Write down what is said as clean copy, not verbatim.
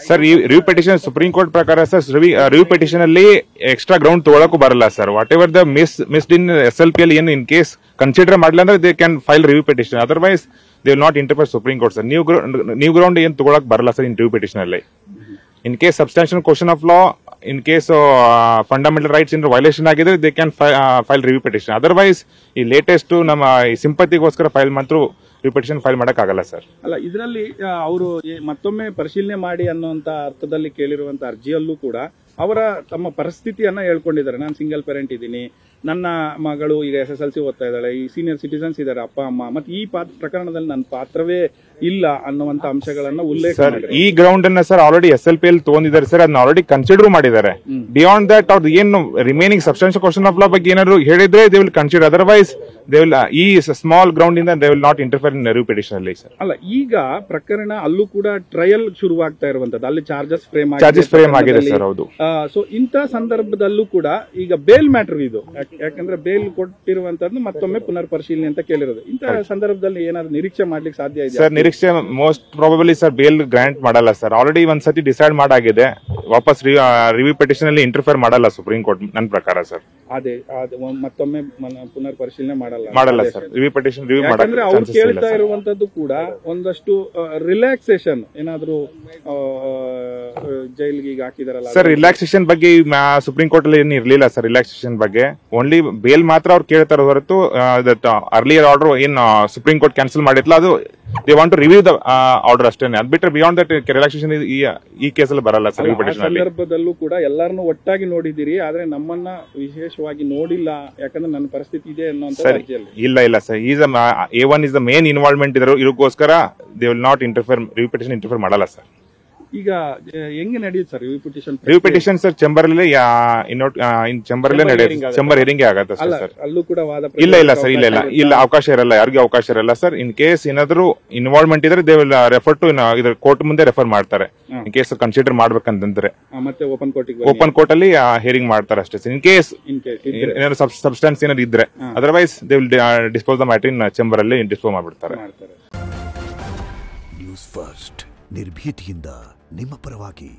Sir ಈ review petition supreme court ಪ್ರಕಾರ sir review petition ಅಲ್ಲಿ ಎಕ್ಸ್ಟ್ರಾ ಗ್ರೌಂಡ್ ತಗೊಳಕ್ಕೂ ಬರಲ್ಲ sir. Whatever the missed in SLP ಅಲ್ಲಿ ಏನು ಇನ್ ಕೇಸ್ ಕನ್ಸಿಡರ್ ಮಾಡಲ್ಲ ಅಂದ್ರೆ they can file review petition, otherwise they will not interfere supreme court sir. New ground ಏನು ತಗೊಳಕ್ ಬರಲ್ಲ ಸರ್ ಇನ್ ರಿವ್ಯೂ ಪಿಟಿಷನ್ ಅಲ್ಲಿ. In case substantial question of law, in case fundamental rights in violation ಆಗಿದ್ರೆ they can file review petition. Otherwise ಈ latest ನಮ್ಮ ಸಿಂಪತಿಗೋಸ್ಕರ file ಮಾತ್ರ repetition file ಮಾಡಕ್ ಆಗಲ್ಲ ಸರ್. ಅಲ್ಲ, ಇದರಲ್ಲಿ ಅವರು ಮತ್ತೊಮ್ಮೆ ಪರಿಶೀಲನೆ ಮಾಡಿ ಅನ್ನುವಂತ ಅರ್ಥದಲ್ಲಿ ಕೇಳಿರುವಂತ ಅರ್ಜಿಯಲ್ಲೂ ಕೂಡ ಅವರ ತಮ್ಮ ಪರಿಸ್ಥಿತಿಯನ್ನ ಹೇಳ್ಕೊಂಡಿದ್ದಾರೆ. ನಾನು ಸಿಂಗಲ್ ಪೇರೆಂಟ್ ಇದ್ದೀನಿ, ನನ್ನ ಮಗಳು ಈಗ SSLC ಓದ್ತಾ ಇದ್ದಾಳೆ, ಈ ಸೀನಿಯರ್ ಸಿಟಿಸನ್ಸ್ ಇದ್ದಾರೆ, ಅಪ್ಪ ಅಮ್ಮ, ಮತ್ತೆ ಈ ಪ್ರಕರಣದಲ್ಲಿ ನನ್ನ ಪಾತ್ರವೇ ಇಲ್ಲ ಅನ್ನುವಂತ ಅಂಶಗಳನ್ನ ಉಲ್ಲೇಖ ಮಾಡಿದ್ದಾರೆ. ಈ ಗ್ರೌಂಡ್ ಅನ್ನ ಸರ್ ಆಲ್ರೆಡಿ SLP ಅಲ್ಲಿ ತಗೊಂಡಿದ್ದಾರೆ ಸರ್, ಅದನ್ನ ಆಲ್ರೆಡಿ ಕನ್ಸಿಡರ್ ಮಾಡಿದ್ದಾರೆ. ಬಿಯಾಂಡ್ ದಟ್ ಅವ್ರದ್ದು ಏನು ರಿಮೈನಿಂಗ್ ಸಬ್ಸ್ಟಾನ್ಷಿಯಲ್ ಕ್ವಶನ್ ಆಫ್ ಲಾ ಬಗ್ಗೆ ಏನಾದ್ರು ಹೇಳಿದ್ರೆ they will consider, otherwise they will ಈ ಸ್ಮಾಲ್ ಗ್ರೌಂಡ್ ಇಂದ they will not interfere in review petition ಅಲ್ಲಿ ಸರ್. ಅಲ್ಲ, ಈಗ ಪ್ರಕರಣ ಅಲ್ಲೂ ಕೂಡ ಟ್ರಯಲ್ ಶುರುವಾಗ್ತಾ ಇರುವಂತದ್ದು, ಅಲ್ಲಿ ಚಾರ್ಜಸ್ ಫ್ರೇಮ್ ಆಗಿದೆ ಸರ್. ಹೌದು. ಸೊ ಇಂಥ ಸಂದರ್ಭದಲ್ಲೂ ಕೂಡ ಈಗ ಬೇಲ್ ಮ್ಯಾಟರ್ ಇದು, ಯಾಕಂದ್ರೆ ಬೇಲ್ ಕೊಟ್ಟಿರುವಂತದ್ದು ಮತ್ತೊಮ್ಮೆ ಪುನರ್ ಪರಿಶೀಲನೆ ಅಂತ ಕೇಳಿರೋದು. ಇಂತಹ ಸಂದರ್ಭದಲ್ಲಿ ಏನಾದ್ರು ನಿರೀಕ್ಷೆ ಮಾಡ್ಲಿಕ್ಕೆ ಸಾಧ್ಯ ಇದೆ ಸರ್? ನಿರೀಕ್ಷೆ most probably sir bail grant ಮಾಡಲ್ಲ ಸರ್. ಆಲ್ರೆಡಿ ಒಂದ್ಸತಿ ಡಿಸೈಡ್ ಮಾಡಾಗಿದೆ, ವಾಪಸ್ ರಿವ್ಯೂ ಪಿಟಿಷನ್ ಅಲ್ಲಿ ಇಂಟರ್ಫಿಯರ್ ಮಾಡಲ್ಲ ಸುಪ್ರೀಂ ಕೋರ್ಟ್ ನನ್ನ ಪ್ರಕಾರ ಸರ್. ಅದೇ ಮತ್ತೊಮ್ಮೆ ಪುನರ್ ಪರಿಶೀಲನೆ ಮಾಡಲ್ಲ ಸರ್. ರಿವ್ಯೂ ಪಿಟಿಷನ್ ರಿವ್ಯೂ ಯಾಕಂದ್ರೆ ಅವ್ರು ಕೇಳ್ತಾ ಇರುವಂತದ್ದು ಕೂಡ ಒಂದಷ್ಟು ರಿಲ್ಯಾಕ್ಸೇಷನ್, ಏನಾದ್ರು ಜೈಲ್ಗೆ ಈಗ ಹಾಕಿದಾರಲ್ಲ ಸರ್, ರಿಲ್ಯಾಕ್ಸೇಷನ್ ಬಗ್ಗೆ ಸುಪ್ರೀಂ ಕೋರ್ಟ್ ಅಲ್ಲಿ ಏನು ಇರ್ಲಿಲ್ಲ ಸರ್. ರಿಲ್ಯಾಕ್ಸೇಷನ್ ಬಗ್ಗೆ ಓನ್ಲಿ ಬೇಲ್ ಮಾತ್ರ ಅವ್ರು ಕೇಳ್ತಾರ ಹೊರತು ಅರ್ಲಿಯರ್ ಆರ್ಡರ್ ಏನ್ ಸುಪ್ರೀಂ ಕೋರ್ಟ್ ಕ್ಯಾನ್ಸಲ್ ಮಾಡಿದ್ಲ ಅದು they want to review the order ಅಷ್ಟೇ. ಅದ್ ಬಿಟ್ಟರೆ ಬಿಯಾಂಡ್ ದಟ್ ರಿಲ್ಯಾಕ್ಸೇಷನ್ ಈ ಕೇಸಲ್ಲಿ ಬರಲ್ಲ ಸರ್. ಸಂದರ್ಭದಲ್ಲೂ ಕೂಡ ಎಲ್ಲರನ್ನು ಒಟ್ಟಾಗಿ ನೋಡಿದಿರಿ, ಆದ್ರೆ ನಮ್ಮನ್ನ ವಿಶೇಷವಾಗಿ ನೋಡಿಲ್ಲ, ಯಾಕಂದ್ರೆ ನನ್ನ ಪರಿಸ್ಥಿತಿ ಇದೆ ಅನ್ನೋ. ಇಲ್ಲ sir, is A1 is the main involvement ಇದಕ್ಕೋಸ್ಕರ they will not interfere, review petition interfere ಮಾಡಲ್ಲ ಸರ್. ಈಗ ಹೆಂಗೆ ನಡೆಯುತ್ತೆ sir review petition sir? Chamber ಅಲ್ಲಿ ಚೇಂಬರ್ ಹಿಯರಿಂಗ್ ಆಗತ್ತೆ ಸರ್. ಅಲ್ಲೂ ಕೂಡ ವಾದ ಇಲ್ಲ ಸರ್, ಇಲ್ಲ ಅವಕಾಶ ಇರಲ್ಲ, ಯಾರಿಗೂ ಅವಕಾಶ ಇರಲ್ಲ ಸರ್. ಇನ್ ಕೇಸ್ ಏನಾದ್ರು ಇನ್ವಾಲ್ವ್ಮೆಂಟ್ ಇದ್ರೆ ದೇ ವಿಲ್ ರೆಫರ್ ಟು ಇದ್ರ ಕೋರ್ಟ್ ಮುಂದೆ ರೆಫರ್ ಮಾಡ್ತಾರೆ. ಇನ್ ಕೇಸ್ ಕನ್ಸಿಡರ್ ಮಾಡ್ಬೇಕಂತಂದ್ರೆ ಮತ್ತೆ ಓಪನ್ ಕೋರ್ಟ್ ಅಲ್ಲಿ ಹಿಯರಿಂಗ್ ಮಾಡ್ತಾರೆ ಅಷ್ಟೇ ಸರ್. ಇನ್ ಕೇಸ್ ಏನಾದ್ರು ಸಬ್ಸ್ಟೆನ್ಸ್ ಏನಾದ್ರು ಇದ್ರೆ, otherwise they will dispose the matter in chamber ಅಲ್ಲಿ ಡಿಸ್ಪೋಸ್ ಮಾಡ್ಬಿಡ್ತಾರೆ. ನ್ಯೂಸ್ ಫಸ್ಟ್, ನಿರ್ಭೀತಿಯಿಂದ ನಿಮ್ಮ ಪರವಾಗಿ.